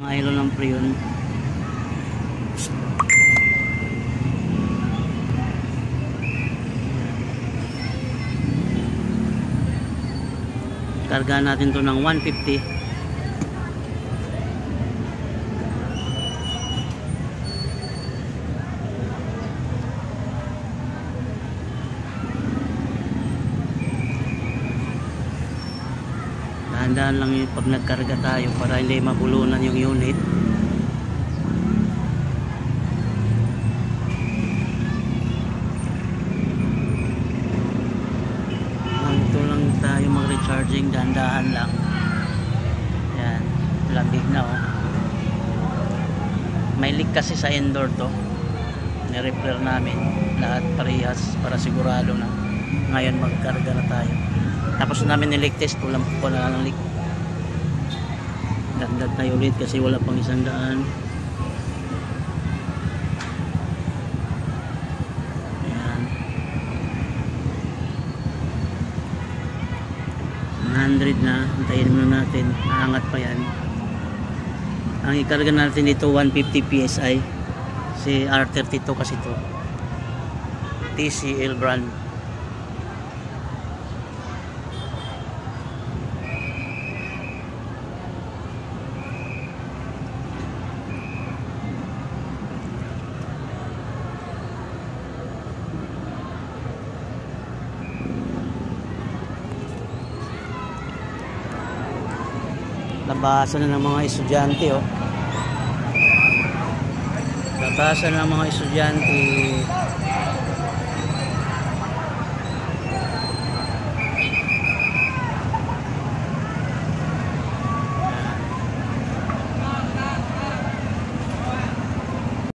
Mga ilo ng Freon. Karga natin to ng 150. Dahan-dahan lang yung pag nagkarga tayo para hindi mabulunan yung unit. Ito lang tayo mag-recharging, dahan-dahan lang. Yan, lamig na oh. May leak kasi sa indoor to. Ni-repair namin lahat parehas para sigurado na ngayon magkarga na tayo. Tapos namin ni-leak test, wala ng leak. Dagdag tayo ulit kasi wala pang 100. Ayan. 100 na. Antayin muna natin. Aangat pa yan. Ang ikarga natin dito 150 PSI. Si R32 kasi to. TCL brand. Labasan na ng mga estudyante oh. Labasan ng mga estudyante.